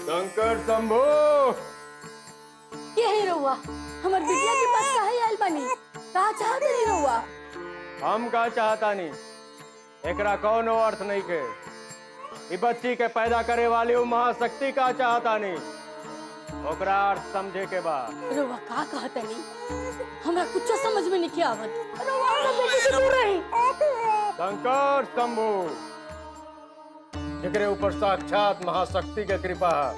शंकर शंभू के है रउआ? हमर बिटिया के पास काहे आइल बानी? का चाहत रही रउआ? हम का चाहता नहीं, एकरा कौनो अर्थ नहीं के। ई बच्ची के पैदा करे वाली वो महाशक्ति का चाहता नहीं, ओकरा अर्थ समझे के बाद। रउआ का कहतनी? हमरा कुछ समझ में नहीं आवत। रउआ हमरा बेटी से दूर रही। शंकर शंभू जेकरे ऊपर साक्षात महाशक्ति के कृपा है,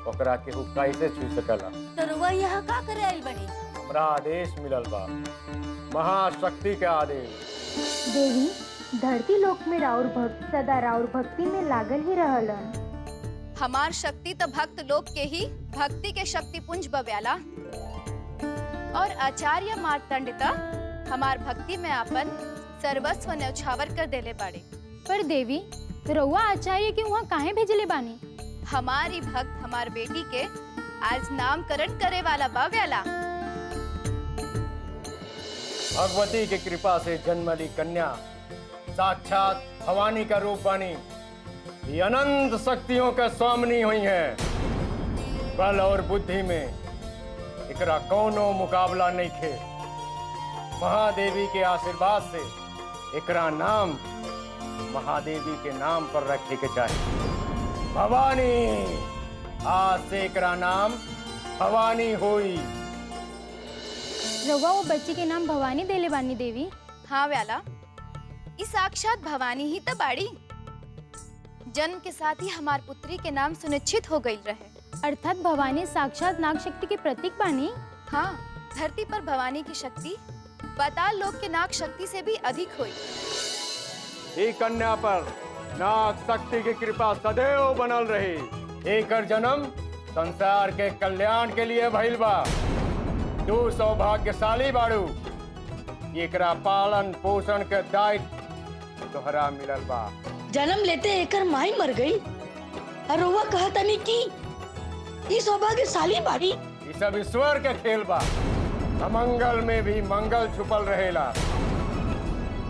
ओकरा केहू कैसे छू सकला? तो रउआ यहाँ का करे आइल बानी? हमरा आदेश मिलल बा, महाशक्ति के आदेश। देवी, धरती लोक में राउर भक्त सदा राउर भक्ति में लागल ही रहलन। हमार शक्ति तो भक्त लोग के ही भक्ति के शक्ति पुंज बव्याला और आचार्य मार्तंड हमार भक्ति में अपन सर्वस्व न्यौछावर कर देले बाड़े। पर देवी, रउआ आचार्य के वहाँ काहे भेजले बानी? हमारी भक्त हमार बेटी के आज नामकरण करे वाला बव्याला। भगवती की कृपा से जन्मली कन्या साक्षात भवानी का रूप बानी। ये अनंत शक्तियों का स्वामिनी हुई है। बल और बुद्धि में एकरा कौनो मुकाबला नहीं खे। महादेवी के आशीर्वाद से एकरा नाम महादेवी के नाम पर रखे के चाहिए, भवानी। आज से एकरा नाम भवानी हुई। रउआ वो बच्ची के नाम भवानी देले बानी देवी? हाँ व्याला, इस साक्षात भवानी ही तो बाड़ी। जन्म के साथ ही हमार पुत्री के नाम सुनिश्चित हो गई रहे। अर्थात भवानी साक्षात नाग शक्ति के प्रतीक बानी? हाँ, धरती पर भवानी की शक्ति पाताल लोक के नाग शक्ति से भी अधिक हुई। ये कन्या पर नाग शक्ति की कृपा सदैव बनल रही। एकर जन्म संसार के कल्याण के लिए भइल बा। तू सौभाग्यशाली बाड़ू। एकरा पालन पोषण के दायित्व तोहरा मिलल बा। जन्म लेते एकर माई मर गई और रउआ कहतनी कि ई सौभाग्यशाली बाड़ी। ये सब ईश्वर के खेल बा। अमंगल में भी मंगल छुपल रहेला।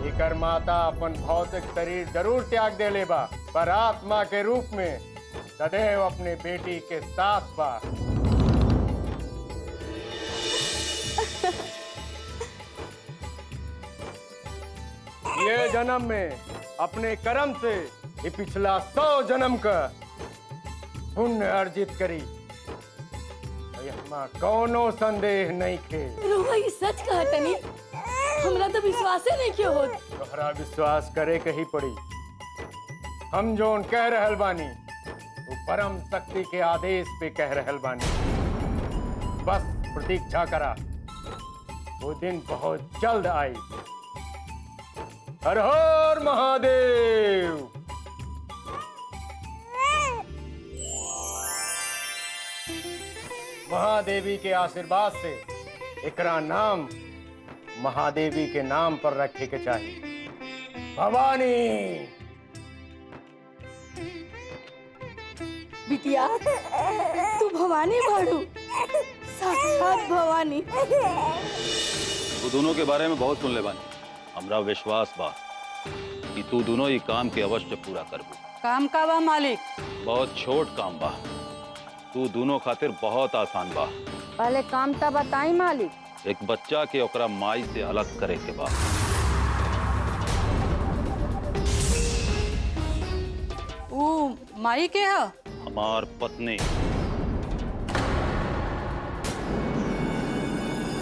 एकर माता अपन भौतिक शरीर जरूर त्याग देले बा, पर आत्मा के रूप में सदैव अपने बेटी के साथ बा। ये जन्म में अपने कर्म से ये पिछला 100 जन्म का पुण्य अर्जित करी। कौनो संदेह नहीं खे। रउआ ये सच कहतनी? हमरा तो विश्वास नहीं क्यों होत। तोहरा विश्वास करे के ही पड़ी। हम जोन कह रहल बानी वो परम शक्ति के आदेश पे कह रहल बानी। बस प्रतीक्षा करा, वो दिन बहुत जल्द आई। हर हर महादेव। महादेवी के आशीर्वाद से एकरा नाम महादेवी के नाम पर रखे के चाहिए, भवानी। बिटिया, तू भवानी बाड़ू, साक्षात भवानी। तू दोनों के बारे में बहुत सुन ले बानी। हमरा विश्वास बा कि तू दोनों ही काम के अवश्य पूरा करबू। काम का बा मालिक? बहुत छोट काम बा, तू दोनों खातिर बहुत आसान बा। पहले काम तो बताई मालिक। एक बच्चा के ओकरा माई से अलग करे के बा। वो माई के है? हमार पत्नी।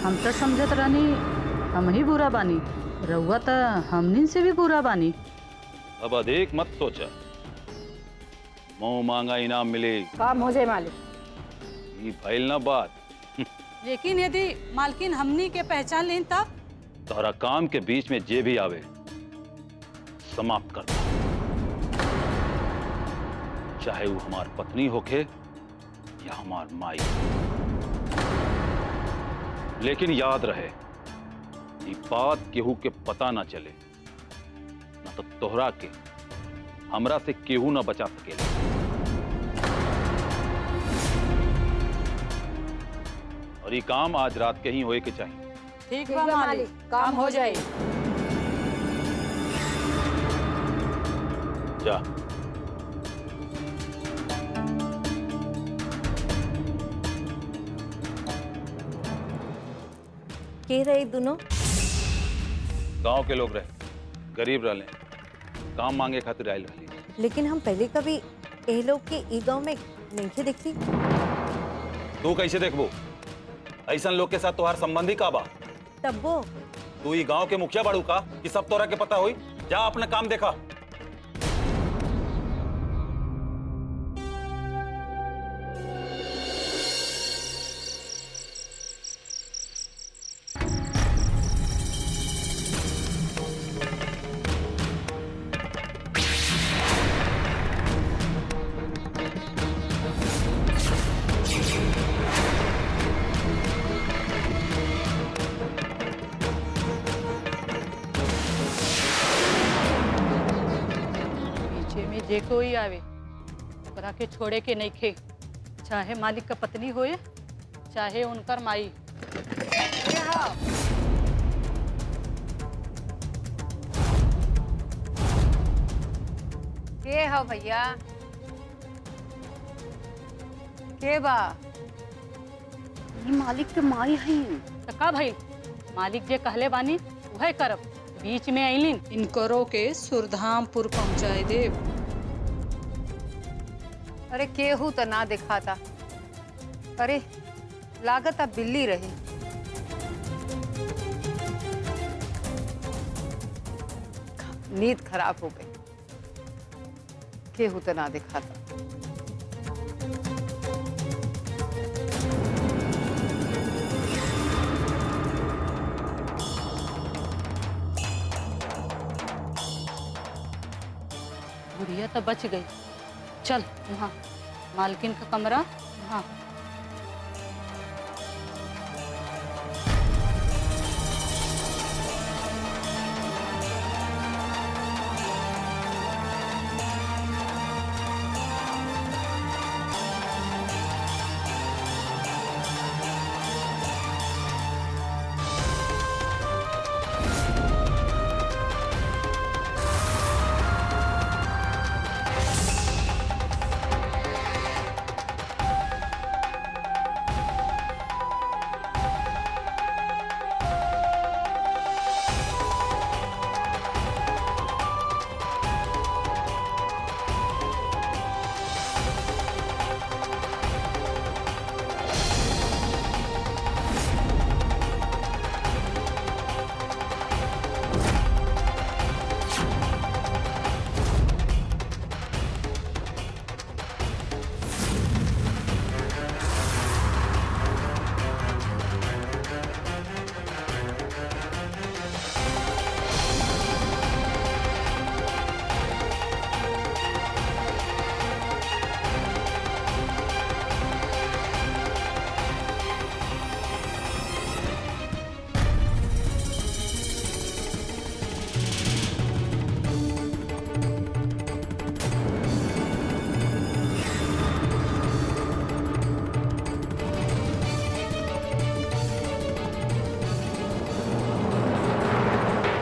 हम तो समझत रानी हम ही बुरा बानी, रउआ तो हमनी से भी बुरा बानी। अब अधिक मत सोचा, मुंह मांगा इनाम मिले। काम हो जाए मालिक। ये फैल ना बात। लेकिन यदि मालकिन हमनी के पहचान लें तब? तोहरा काम के बीच में जे भी आवे समाप्त कर दो, चाहे वो हमार पत्नी होके या हमार माई। लेकिन याद रहे, ये बात केहू के पता ना चले, ना तो तोहरा के हमरा से केहू ना बचा सके। और ये काम आज रात के ही होए के चाहिए। ठीक बा मालिक, काम हो जाए। जा। के रहे दोनों? गांव के लोग रहे, गरीब रहले, काम मांगे खातिर आयल रहली। लेकिन हम पहले कभी ए लोग के ई गांव में नहीं देखी। तू कैसे देखबो? ऐसन लोग के साथ तोहार संबंधी का बा? तब वो तू ई गांव के मुखिया बाड़ू का कि सब तोरा के पता होई? जा अपना काम देखा। पीछे में जे कोई आवे ओकरा के छोड़े के नहीं खे, चाहे मालिक का पत्नी होए चाहे उनकर माई। के हो भैया? के बा? मालिक के माई है तो का भाई, मालिक जे कहले बानी वह करब। बीच में आइलिन इनकरो के सुरधामपुर पहुंचाए दे। अरे केहू तो ना दिखाता। अरे लागत अब बिल्ली रही। नींद खराब हो गई। केहू तो ना दिखाता। बुढ़िया तो बच गई। चल वहाँ मालकिन का कमरा वहाँ।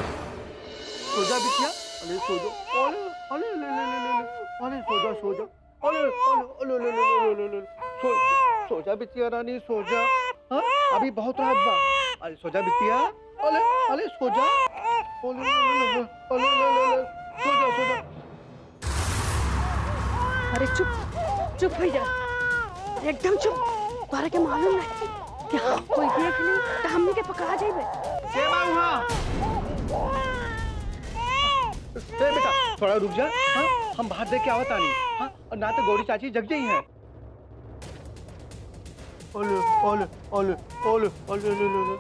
सोजा बिटिया, अरे सोजा, अरे अरे ले ले ले ले, अरे सोजा सोजा, अरे अरे ले ले ले ले ले, सोजा बिटिया रानी सोजा, हाँ अभी बहुत रात बा, अरे सोजा बिटिया, अरे अरे सोजा, अरे ले ले सोजा सोजा। अरे चुप चुप हो जा, एकदम चुप। तोरा के मालूम नहीं कि हाँ कोई देख ली तो हमने के पकड़ा जाइबे। के बा वहाँ? ए बेटा थोड़ा रुक जा, हाँ हम बाहर देख के आवत आनी, हाँ और ना तो गौरी चाची जग गई हैं। ओले ओले ओले ओले ओले ले ले ले।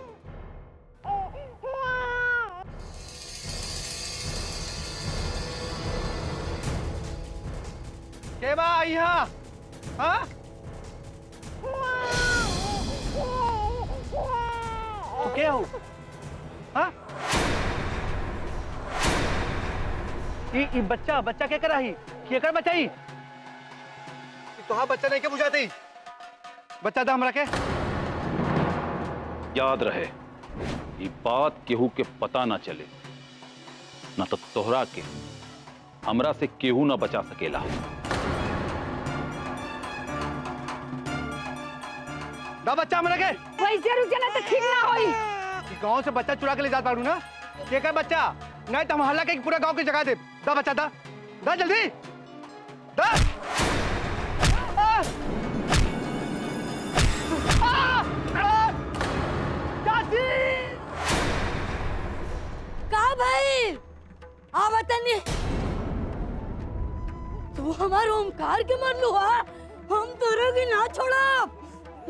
के बा यहाँ? हाँ? तो क्या हो? हाँ? ये बच्चा बच्चा क्या कर रही? क्या कर बच्चा ही? तो हाँ बच्चा नहीं क्या बुझाती? बच्चा दाम रखे? याद रहे, ये बात केहू के पता ना चले, ना तो तोहरा के हमरा से केहू ना बचा सकेला। दा बच्चा हम रखे? वही जरूर जना तो ठीक ना होई। कि गांव से बच्चा चुरा के ले जात पारू ना? के का बच्चा? नहीं तो हम हल्ला के पूरा गांव की जगह दे। दा बच्चा दा। दा जल्दी। दा। चाची! का भाई? आवतनी तू हमार ओमकार के मर लो हा? हम तोरा के ना छोड़ा,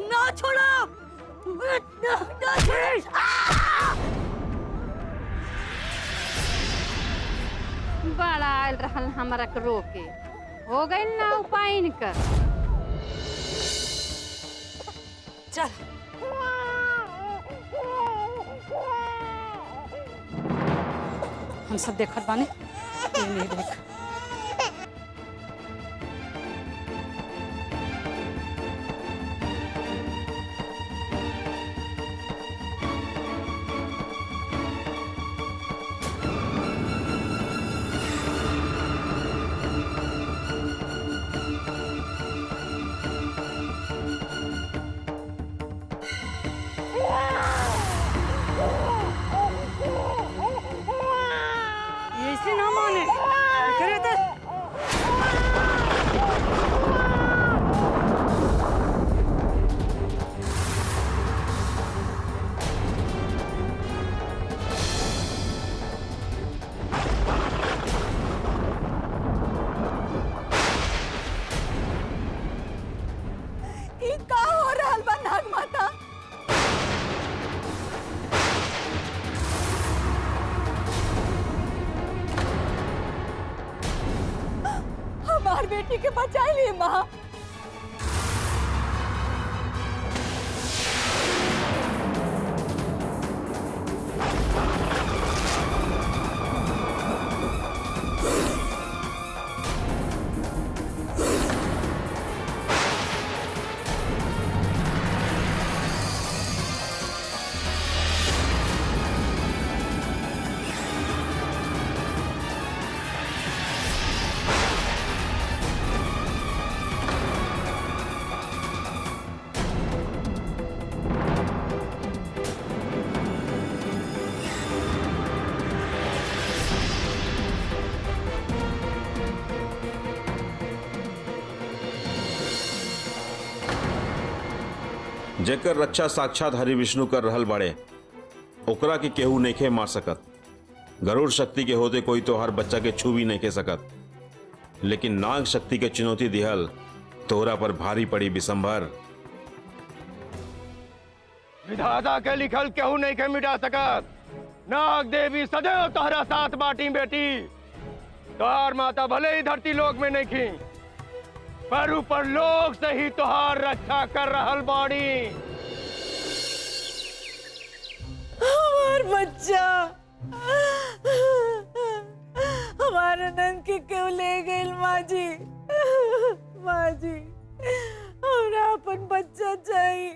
ना छोड़ा। बड़ा आयल रहल हमारा के रोके, हो गई ना उपाय कर। चल हम सब देखत बानी, तू नहीं देख। ऐसे ना माने करे तो का हो रहल बा नाग माता? हमार बेटी के बचाई लिए माँ। जेकर रक्षा साक्षात हरि विष्णु कर रहल बाड़े, ओकरा के केहू नइखे मार सकत। गरुड़ शक्ति के होते कोई तो हर बच्चा के छू भी नहीं के सकत, लेकिन नाग शक्ति के चुनौती दिहल तोरा पर भारी पड़ी बिशंभर। विधाता के लिखल केहू नहीं के मिटा सकत। नाग देवी सदैव तोहरा साथ बाटी बेटी। तोहार माता भले ही धरती लोक में नहीं खी, पर ऊपर लोग से ही तोहार रक्षा कर रहल बाड़ी। हमार बच्चा, हमारे नंद के क्यों ले गए माँ जी? माँ जी, हमरा अपन बच्चा चाहिए।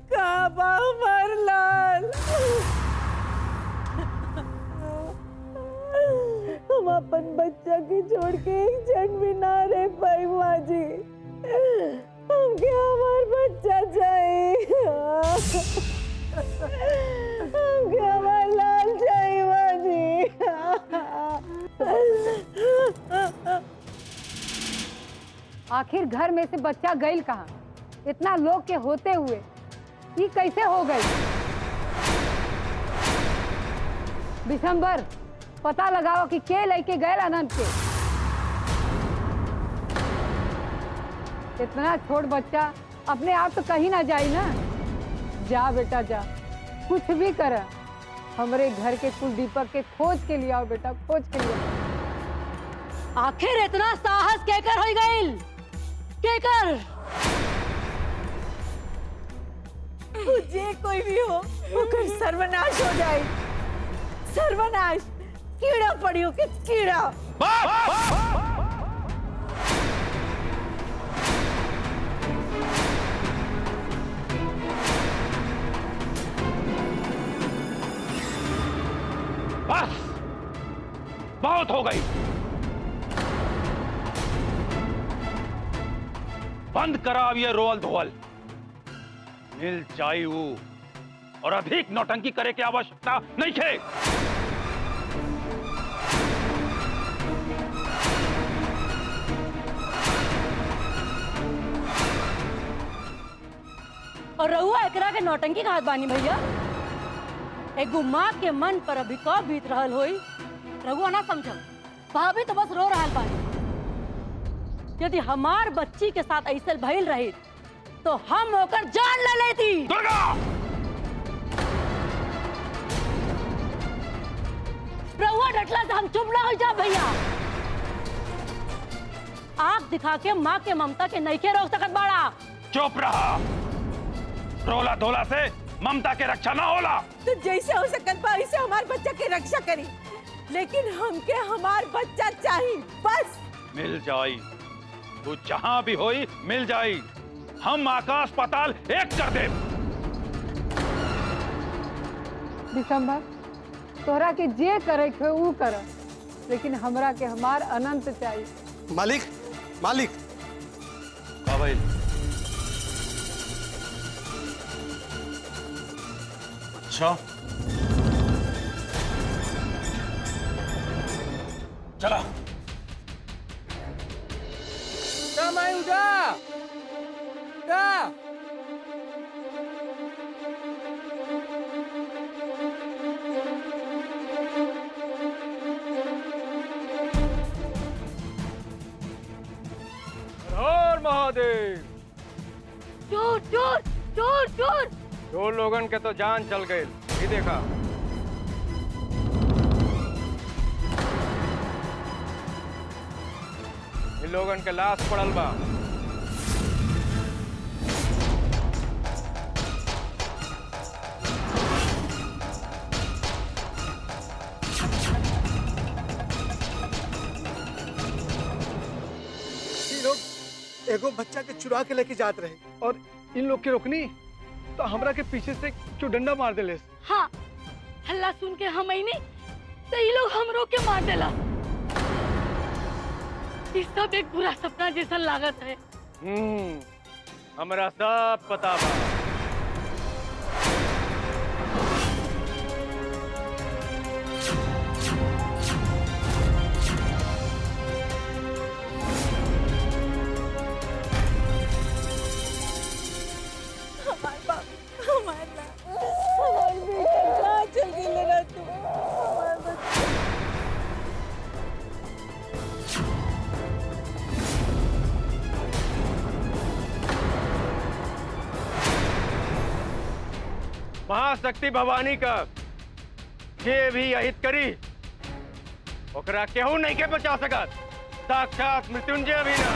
कहाँ बा हमार लाल? हम अपन बच्चा के छोड़ के एक क्षण भी ना रह पाई माँ जी। हमके हमार बच्चा चाहिए। हमके हमार लाल चाहिए माँ जी। आखिर घर में से बच्चा गईल कहाँ? इतना लोग के होते हुए ये कैसे हो गई? बिशंबर, पता लगाओ कि के लेके गए अनंत के। इतना छोट बच्चा अपने आप तो कहीं ना जाए ना। जा बेटा जा, कुछ भी कर, हमारे घर के कुल दीपक के खोज के लिए आओ बेटा, खोज के लिए। आखिर इतना साहस केकर हो गईल? केकर? जे कोई भी हो, ओकर सर्वनाश हो जाए। सर्वनाश, कीड़ा पड़ियो के कीड़ा। बस बहुत हो गई। बंद कराव ये रोल धोल। मिल जाई और अधिक नौटंकी करे की आवश्यकता नहीं है। और रहुआ एकरा के नौटंकी का हाथ बानी भैया। एगो माँ के मन पर अभी का बीत रहल होई रहुआ ना समझ। भाभी तो बस रो रहल बानी। यदि हमार बच्ची के साथ ऐसे भइल रही तो हम होकर जान ले लेती। दुर्गा! रहुआ डटला से हम चुप ना हो जा भैया। आंख दिखा के माँ के ममता के नइखे रोक सकत बाड़ा। चुप रहा। रोला धोला से ममता के रक्षा ना होला। तो जैसे हो सकत बा वैसे हमार बच्चा के रक्षा करी, लेकिन हमके हमार बच्चा चाहिए बस। मिल जाई, तू जहां भी होई मिल जाई। हम आकाश पाताल एक कर दे। दिसंबर तोहरा के जे करे के ऊ कर, लेकिन हमरा के हमार अनंत चाहिए। मालिक मालिक का भइल? अच्छा चला। और महादेव चोर चोर चोर चोर। दो लोगन के तो जान चल गए। ये देखा इन लोगन के लाश पड़ल बा। एगो बच्चा के चुरा के लेके जात रहे और इन लोग के रोकनी तो हमरा के पीछे से डंडा मार देले। हाँ, हल्ला सुन के हम आई नहीं तो ये लोग हमरो के मार देला। ये सब एक बुरा सपना जैसा लागत है। हमरा सब पता बा। महाशक्ति भवानी का जे भी अहित करी ओकरा केहू नहीं के बचा सकत। साक्षात मृत्युंजय भी ना।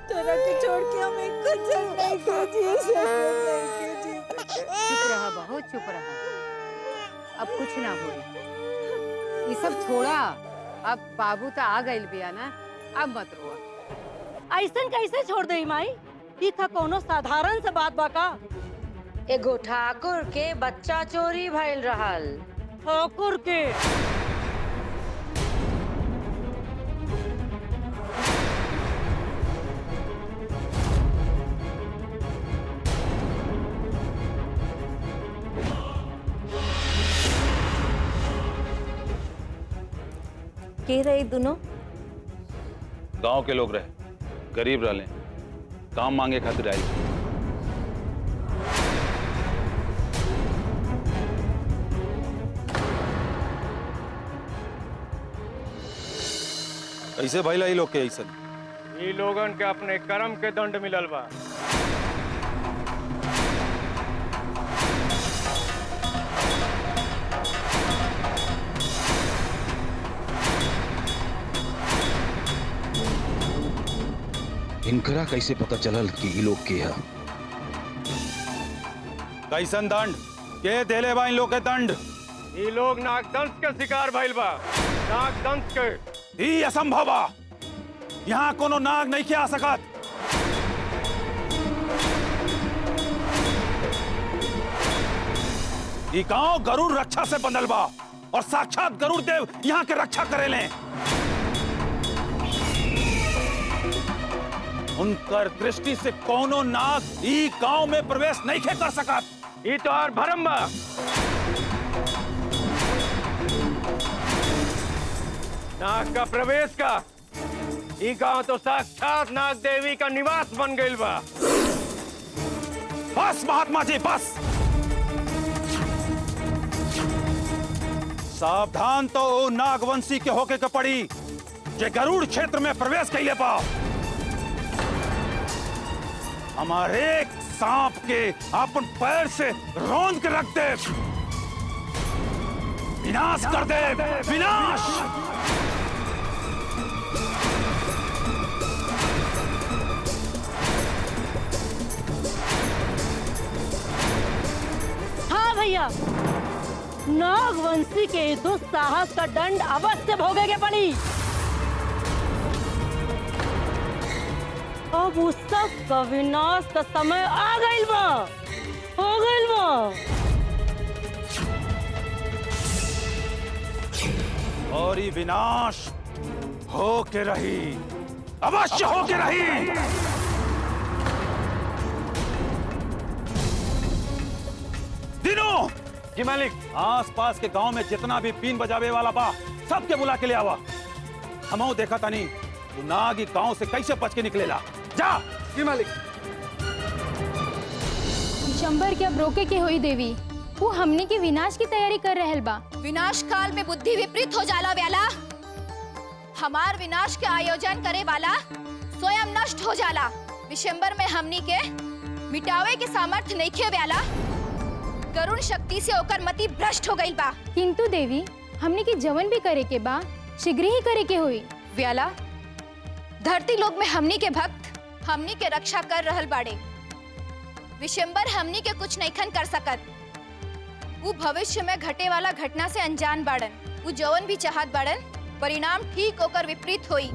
तोरा के छोड़ के हम एक कुछ नहीं कर जी सकते। चुप रहा बहू, चुप रहा। अब कुछ ना हो। ये सब छोड़ा। अब बाबू तो आ गइल बिया ना, अब मत रोआ। ऐसन कैसे छोड़ दे माई? ई था कोनो साधारण सा बात बा का? एगो ठाकुर के बच्चा चोरी भइल रहल। ठाकुर के? के रही दोनों? गांव के लोग रहे, गरीब रहले, काम मांगे खातिर आए। ऐसे भइला ई लोग के ऐसा। ये लोगन के अपने कर्म के दंड मिलल बा। इनकरा कैसे पता चलल कि ई लोग के है? कैसन दंड के देले बा इन लोग के दंड? ये लोग नागदंश के शिकार भइल बा। नागदंश के। ई असंभव बा। यहाँ कोनो नाग नहीं के आ सकत। ये गांव गरुड़ रक्षा से बंधल बा और साक्षात गरुड़ देव यहाँ के रक्षा करेले। उनकर दृष्टि से कोनो नाग ई गांव में प्रवेश नहीं कर सकत। ये तो और भरम बा। नाग का प्रवेश का ई गांव तो साक्षात नाग देवी का निवास बन गइल बा। बस महात्मा जी बस। सावधान तो ओ नागवंशी के होके के पड़ी जे गरुड़ क्षेत्र में प्रवेश कैले पा। हमारे एक सांप के अपन पैर से रौंद के रख दे, विनाश कर दे, विनाश। हाँ भैया, नागवंशी के दुस्साहस का दंड अवश्य भोगेगे पड़ी। अब उस सब का विनाश का समय आ गइल बा, हो गइल बा। और ये विनाश हो के रही, अवश्य हो के रही। दिनों जी मालिक। आसपास के गांव में जितना भी बीन बजावे वाला बा सबके बुला के ले आवा। हमो देखा तानी तू नाग ई गांव से कैसे बच के निकलेला। जा। जी मालिक। विशंबर के अब रोके के होई देवी, वो हमने के विनाश की तैयारी कर रहल बा। विनाश काल में बुद्धि विपरीत हो जाला व्याला। हमार विनाश के आयोजन करे वाला स्वयं नष्ट हो जाला। विशंबर में हमनी के मिटावे के सामर्थ्य नहीं खे व्याला। गरुड़ शक्ति से होकर मति भ्रष्ट हो गई बा। किंतु देवी, हमने के जवन भी करे के बा शीघ्र ही करे के होई। व्याला, धरती लोक में हमनी के भक्त हमनी के रक्षा कर रहल बाड़े। विशंबर हमनी के कुछ नैखन कर सकत। वो भविष्य में घटे वाला घटना से अनजान बाड़न। वो जवन भी चाहत बाड़न, परिणाम ठीक होकर विपरीत होई।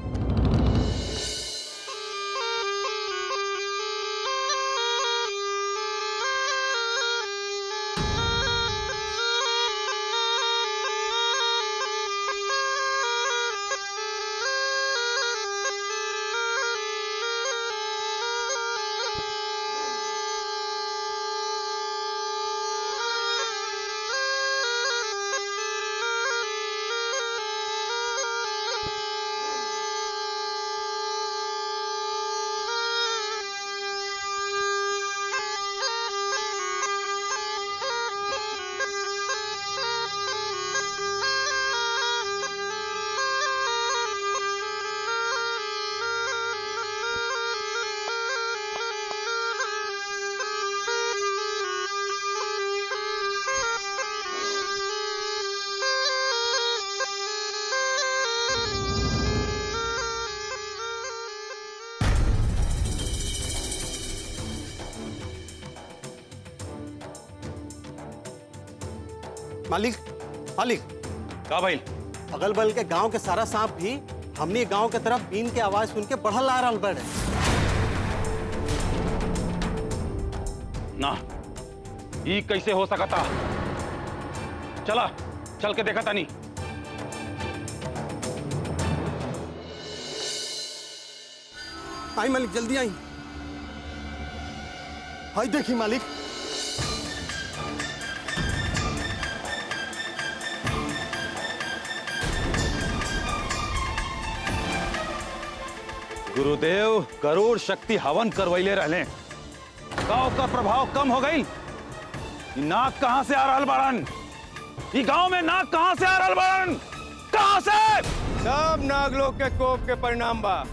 मालिक, मालिक। का भाई? अगल बगल के गांव के सारा सांप भी हमने गांव के तरफ बीन के आवाज सुन के बढ़ल आ रहल बड़े। ना, ये कैसे हो सकता? चला, चल के देखा तानी। आई मालिक, जल्दी आई। हाय देखी मालिक। गुरुदेव गरुड़ शक्ति हवन करवैले रहले। गांव का प्रभाव कम हो गई। नाग कहां से आ रहल बाड़न? ई गांव में नाग कहां से आ रहल बाड़न? कहां से? सब नागलोक के कोप के परिणाम बा।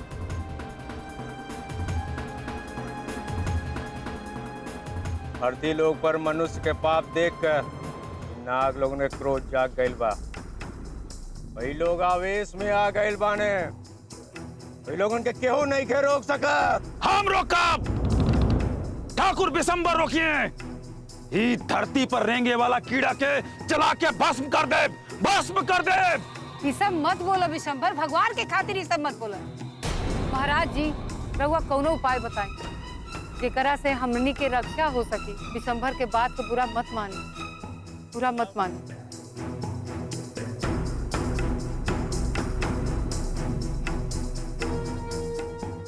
धरती लोग पर मनुष्य के पाप देखकर नाग लोग ने क्रोध जाग गइल बा। वही लोग आवेश में आ गइल बाने। वही लोगन के केहू नहीं के रोक सकत। हम रोकब। ठाकुर विशंबर रोकिए। ई धरती पर रेंगे वाला कीड़ा के जला के भस्म कर दे, भस्म कर दे। ये सब मत बोलो विशंबर, भगवान के खातिर ये सब मत बोलो। महाराज जी, रघुआ कौनो उपाय बताएं जेकरा से हमनी के रक्षा हो सके। विशंबर के बात को बुरा मत मानी। बुरा मत मानो।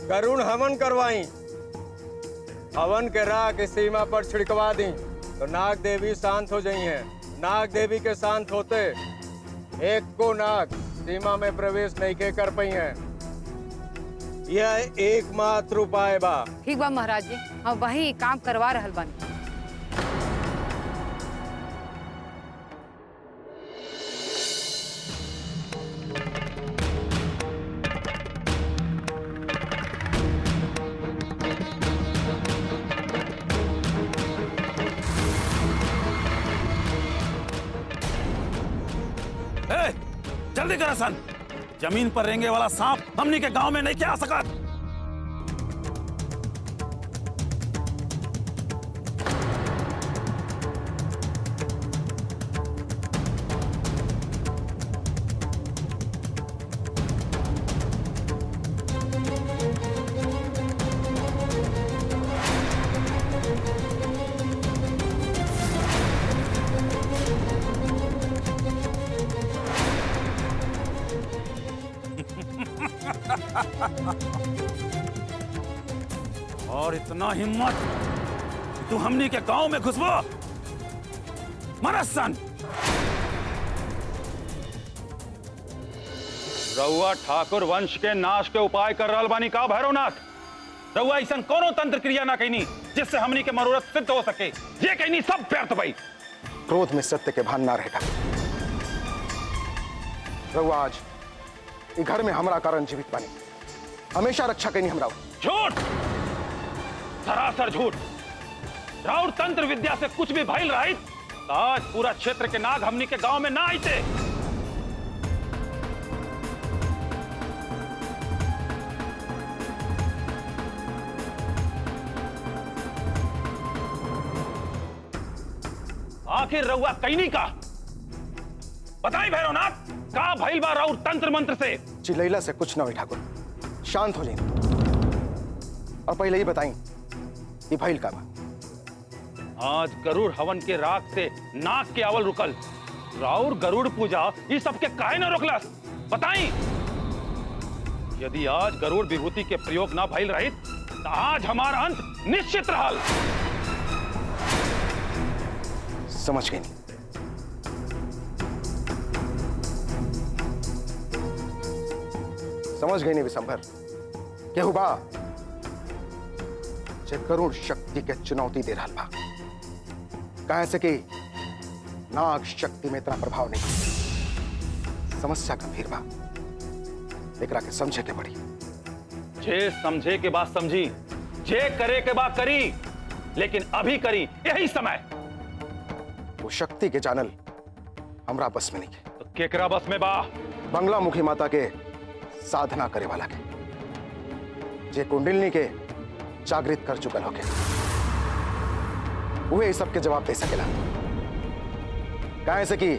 गरुड़ हवन करवाई, हवन के राख इस सीमा पर छिड़कवा दी तो नाग देवी शांत हो गई हैं। नाग देवी के शांत होते एक को नाग सीमा में प्रवेश नहीं के कर पाई हैं। यह एकमात्र उपाय बा। ठीक बा महाराज जी, हम वही काम करवा रहल बानी। ए, जल्दी करा सन, जमीन पर रेंगे वाला सांप हमनी के गांव में नहीं क्या आ सका। और इतना हिम्मत कि तू हमनी के गांव में घुसबो? मरसन रउआ ठाकुर वंश के नाश के उपाय कर रहल बानी का भैरवनाथ? रउआ ऐसा कोनो तंत्र क्रिया ना कहनी जिससे हमनी के मनोरथ सिद्ध हो सके। ये कहनी सब व्यर्थ भाई। क्रोध में सत्य के भान ना रहेगा। रघु आज ये घर में हमारा कारण जीवित बनी, हमेशा रक्षा करनी हमरा। झूठ, सरासर झूठ। राउर तंत्र विद्या से कुछ भी भइल रही तो आज पूरा क्षेत्र के नाग हमनी के गांव में ना आते। आखिर रउआ कैनी का बताई भैरवनाथ, का भइल बा राउर तंत्र मंत्र से? चिल्लैला से कुछ ना हुई ठाकुर, शांत हो जाइए। और पहले ही बताई ये भइल का बा? आज गरुड़ हवन के राख से नाग के अवल रुकल। राउर गरुड़ पूजा ये सबके काहे न रोकलस? बताई। यदि आज गरुड़ विभूति के प्रयोग ना भइल रही तो आज हमारा अंत निश्चित रहल। समझ गई नहीं। समझ गई नहीं विशंभर, केहू बा जे गरुड़ शक्ति के चुनौती दे रहा बा। कहे से कि नाग शक्ति में इतना प्रभाव नहीं। समस्या गंभीर बा, एकरा के समझे के पड़ी। जे समझे के बाद समझी, जे करे के बाद करी, लेकिन अभी करी यही समय। वो शक्ति के जानल हमरा बस में नहीं है। तो केकरा बस में बा? बंगला मुखी माता के साधना करे वाला के, जे कुंडलिनी के जागृत कर चुकल होके, वे इस सब के जवाब दे सकेला। कहे से कि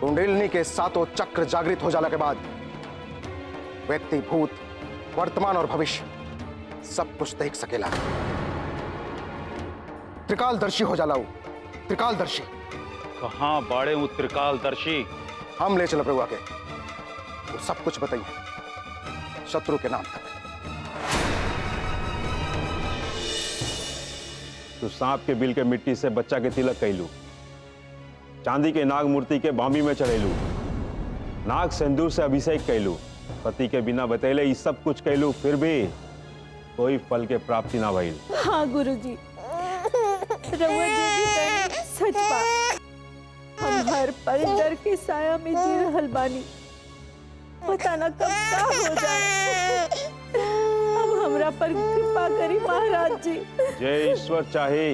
कुंडलिनी के सातों चक्र जागृत हो जाला के बाद व्यक्ति भूत, वर्तमान और भविष्य सब कुछ देख सकेला। त्रिकालदर्शी हो जाला। त्रिकालदर्शी कहां बाड़े हूं त्रिकालदर्शी? हम ले चल प्रभु के, वो सब कुछ बताइए, शत्रु के नाम तक। तू सांप के बिल के मिट्टी से बच्चा के तिलक कैलू, चांदी के नाग मूर्ति के बामी में चढ़ेलू, नाग सिंदूर से अभिषेक कैलू, पति के बिना बतैले ये सब कुछ कैलू, फिर भी कोई फल के प्राप्ति ना भइल। हाँ गुरुजी, रउआ जी भी कहनी सच बा। हम हर पल डर के साया में जी रहल बानी, पता न कब का हो जाए। अब हमरा पर कृपा करी महाराज जी। जय ईश्वर चाहे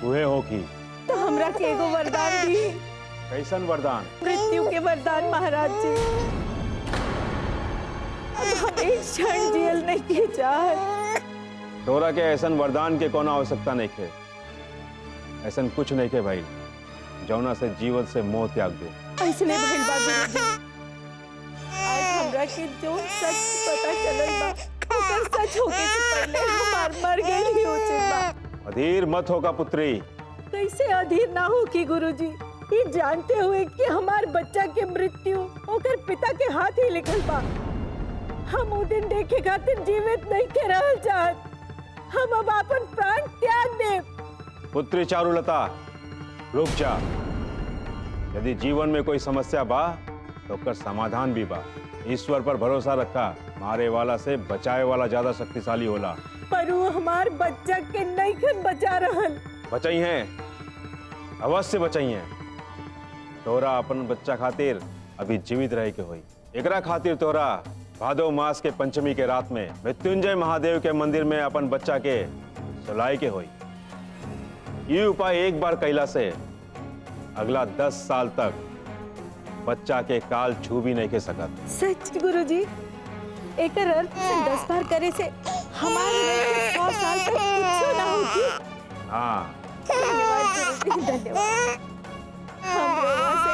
उहे होखी। तो हमरा के एगो वरदान दी। कैसन वरदान? मृत्यु के वरदान महाराज जी। अब हम एक क्षण जियल नहीं के चाहत। तोरा के ऐसन वरदान के कोनो आवश्यकता नहीं है। ऐसन कुछ नहीं के भाई, जौना से जीवन से मोह त्याग दे। इसलिए भइल बा गुरुजी, आज हमरा के जो सच पता चलल बा, ओकर सच होके से पहले हमार मर गए ही उचित बा। अधीर मत होगा पुत्री। कैसे अधीर ना हो कि गुरुजी? ये जानते हुए कि हमार बच्चा के मृत्यु ओकर पिता के हाथ ही लिखल बा, हम वो दिन देखे खातिर जीवित नहीं के रहल चाहत। हम अब अपन प्राण त्याग दे। पुत्री चारुलता, रुक जा। यदि जीवन में कोई समस्या बा तो ओकर समाधान भी बा। ईश्वर पर भरोसा रखा, मारे वाला से बचाए वाला ज्यादा शक्तिशाली होला। पर वो हमार बच्चा के नहीं खन बचा रहल। बचाई हैं, अवश्य बचाई हैं। तोरा अपन बच्चा खातिर अभी जीवित रहे के होई। एकरा खातिर तोरा भादो मास के पंचमी के रात में मृत्युंजय महादेव के मंदिर में अपन बच्चा के सुलाई के होई। ये उपाय एक बार कैला से अगला 10 साल तक बच्चा के काल छू भी नहीं के सकत। सच गुरुजी, एक अर्थ से 10 बार करे से हमारे 100 साल तक कुछ ना होगी। हाँ, धन्यवाद गुरुजी, धन्यवाद। हम रोवा से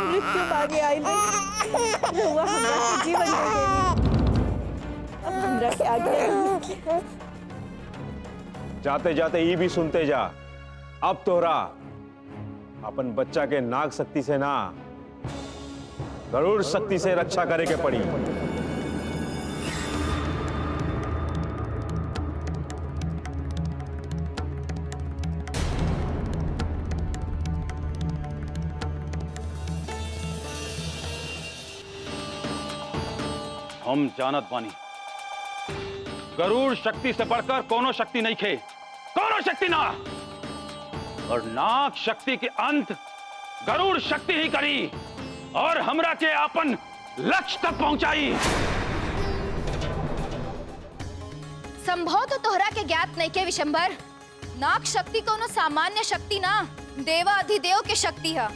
मृत्यु मांगे आई नहीं, रोवा हमरा के जीवन दे देनी। अब हमरा के आगे जाते जाते ये भी सुनते जा, अब तोरा अपन बच्चा के नाग शक्ति से ना गरुड़ शक्ति से रक्षा करे के पड़ी। हम जानत बानी, गरुड़ शक्ति से बढ़कर कोनो शक्ति नहीं खे, कोनो शक्ति ना। और नाग शक्ति के अंत गरुड़ शक्ति ही करी और हमरा के अपन लक्ष्य तक पहुंचाई। संभव तो तोहरा के ज्ञात नहीं के विशंभर, नाग शक्ति कोनो सामान्य शक्ति ना, देवा अधिदेव के शक्ति है,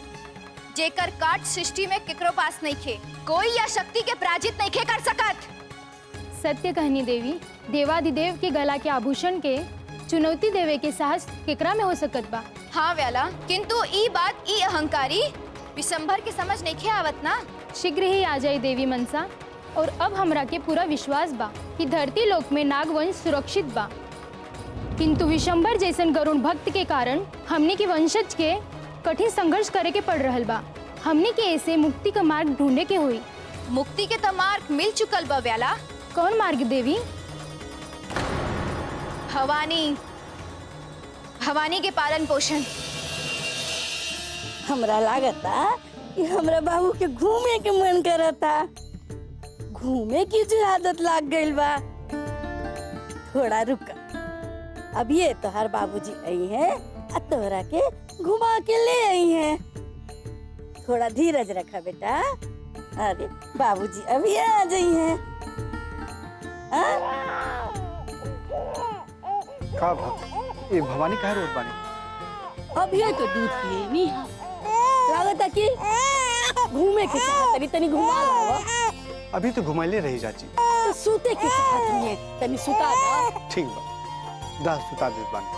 जेकर काट सृष्टि में केकरो पास नहीं खे। कोई या शक्ति के पराजित नहीं खे कर सकत। सत्य कहनी देवी, देवाधिदेव के गला के आभूषण के चुनौती देवे के साहस केकरा में हो सकत बा। हाँ व्याला, किंतु ई बात ई अहंकारी विशंभर के समझ नहीं खे आवत ना। शीघ्र ही आ जाए देवी मनसा, और अब हमरा के पूरा विश्वास बा कि धरती लोक में नागवंश सुरक्षित बा। किंतु विशंभर जैसन गरुड़ भक्त के कारण हमने के वंशज के कठिन संघर्ष करे के पड़ रहल बा। हमने के ऐसे मुक्ति का मार्ग ढूंढे के हुई। मुक्ति के तो मार्ग मिल चुकल बा व्याला। कौन मार्ग देवी? भवानी, भवानी के पालन पोषण। हमरा लागता कि हमरा बाबू के घूमे के मन करता। घूमे की जो आदत लाग गइल बा। थोड़ा रुका, अब ये तोहर बाबूजी आई हैं और तोहरा के घुमा के ले आई हैं। थोड़ा धीरज रखा बेटा। अरे बाबूजी अभी आ जाई हैं। का ये भवानी काहे रोत बानी? अब ये तो दूध पिएनी लागता कि घूमे के चाहत तनी तनी घुमा लावा। अभी तो घुमाइले रही चाची। तो सूते के चाहत नहीं तनी सुता दा। ठीक बा, दा सुता दे बानी।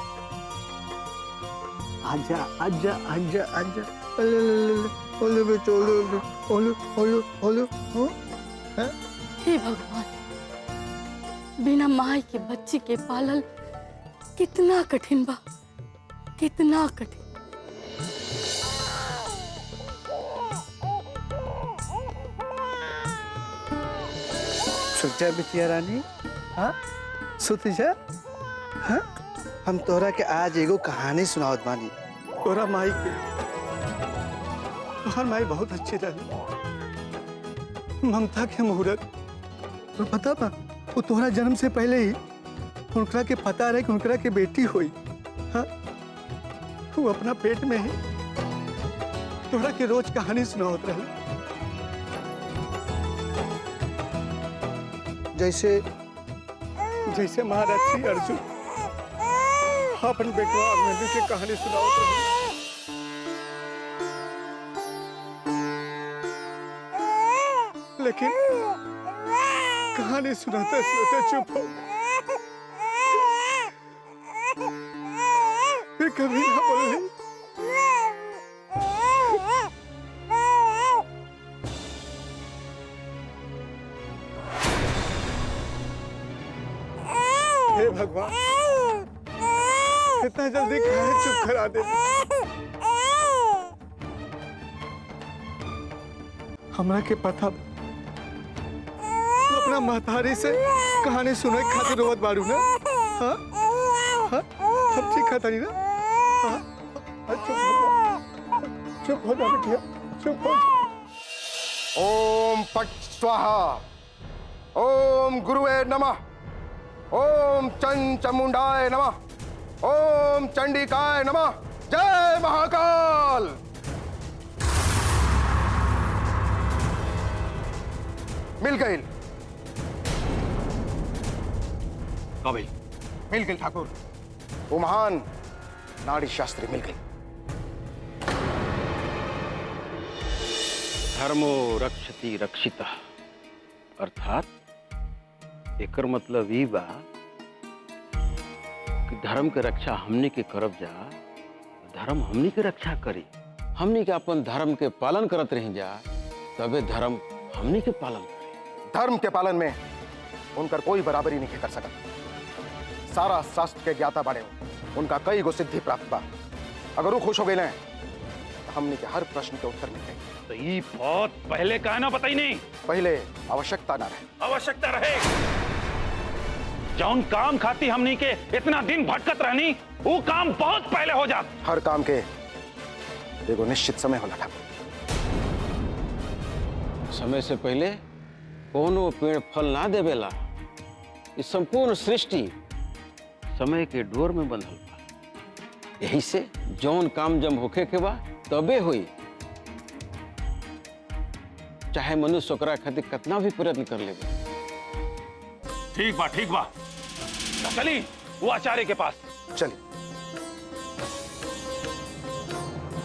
आजा आजा आजा आजा, ओले ओले ओले बेटो ओले ओले ओले ओले हो। हे भगवान, बिना माई के बच्ची के पालल कितना कठिन बा, कितना कठिन। सुत जा बिटिया रानी, हाँ सुत जा। हाँ, हम तोहरा के आज एगो कहानी सुनावत बानी। तोहरा माई के, तोहर माई बहुत अच्छी रही। ममता के मुहूर्त तो पता बा, वो तोहरा जन्म से पहले ही उनकरा के पता रहे कि उनकरा के बेटी हुई। हाँ, वो अपना पेट में ही तोहरा के रोज कहानी सुनावत रही। जैसे जैसे महारथी अर्जुन अपन बेटवा अभिमन्यु की कहानी सुनावत रही। लेकिन कहानी सुनाते सुनाते चुप हो, फिर कभी ना बोली। हे भगवान, इतना जल्दी काहे चुप करा दे। हमरा के पता बा। तू अपना महतारी से कहानी सुने खातिर रोवत बाड़ू ना? हाँ हाँ सब ठीक है तारी ना? हाँ चुप हो जा बेटिया, चुप हो जा। ओम पट स्वाहा, ओम गुरुवे नमः, ओम चंचमुंडाय नमः, ओम चंडिकाय नमः, जय महाकाल। मिल गई कभी मिल गई ठाकुर, वो महान नाड़ी शास्त्री मिल गई। धर्मो रक्षति रक्षिता, अर्थात एकर मतलब ई बा कि धर्म के रक्षा हमनी के करब जा, धर्म हमनी के रक्षा करी। हमनी के अपन धर्म के पालन करत रही जा, तबे धर्म हमनी के पालन करी। धर्म के पालन में उनकर कोई बराबरी नहीं कर सकता। सारा शास्त्र के ज्ञाता बने उनका कई गो सिद्धि प्राप्त बा। अगर वो खुश हो गए ना तो हमने के हर प्रश्न के उत्तर मिल गए। तो ये बहुत पहले कहा ना बताई नहीं? पहले आवश्यकता ना रहे। आवश्यकता रहे। जौन काम खाती हमनी के इतना दिन भटकत रहनी, वो काम बहुत पहले हो जात। हर काम के एगो निश्चित समय होला ठाकुर। समय से पहले कोनो पेड़ फल ना देवेला। इस संपूर्ण सृष्टि समय के डोर में बंधल बा। यही से जौन काम जब होखे के बा तबे हुई, चाहे मनुष्य ओकरा खातिर कितना भी प्रयत्न कर ले। ठीक बा, ठीक बा। चली वो आचार्य के पास चली।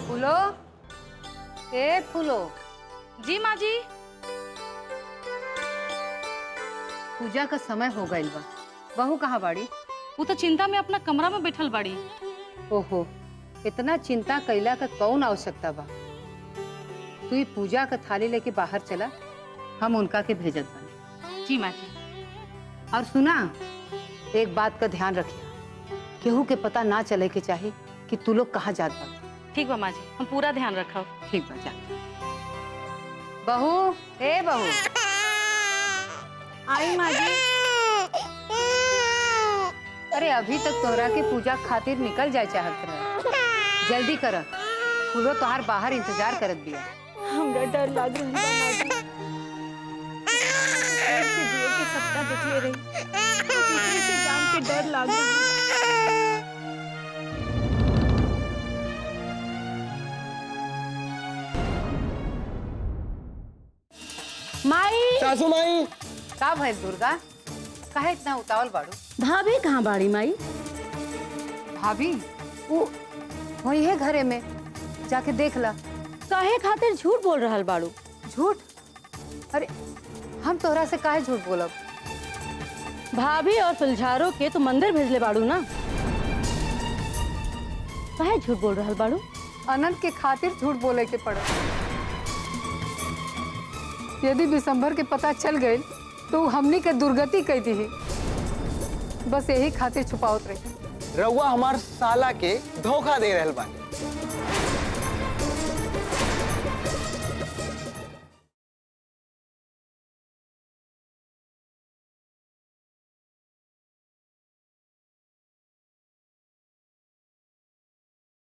फूलो, ए फूलो। जी माँ जी। पूजा का समय हो गइल बा। बहू कहाँ बाड़ी? वो तो चिंता में अपना कमरा में बैठल बाड़ी। ओहो, इतना चिंता कैला का कौन आवश्यकता बा? तू ही पूजा का थाली लेके बाहर चला, हम उनका के भेजत बानी। जी माँ जी। और सुना, एक बात का ध्यान रखिए, केहू के पता ना चले के चाहे कि तू लोग कहाँ जात बा। ठीक बा माँ जी, हम पूरा ध्यान रखब। ठीक बा, जा। बहू, ए बहू। आई माँ जी। अरे अभी तक तोहरा के पूजा खातिर निकल जाए चाहत रहे। जल्दी कर, फूलो तोहार बाहर इंतजार करत बिया। हमरा डर लाग रही बा माँ जी। ऐसे जिए के सपना देखले रही, दूसरे से जान के डर लाग रही। माई, सासू माई। का भइल दुर्गा? काहे इतना उतावल बाड़ू? भाभी कहाँ बाड़ी माई? भाभी वो वही है घरे में, जाके देख ला। काहे खातिर झूठ बोल रहल बाड़ू? झूठ? अरे हम तोहरा से काहे झूठ बोलब? भाभी और फुलझारों के तो मंदिर भेजले बाड़ू ना? काहे झूठ बोल रहल बाड़ू? अनंत के खातिर झूठ बोले के पड़ा। यदि विशंभर के पता चल गई तो हमनी के दुर्गति कह दी। बस यही खातिर छुपावत रही। रउआ हमार साला के धोखा दे रहल बानी।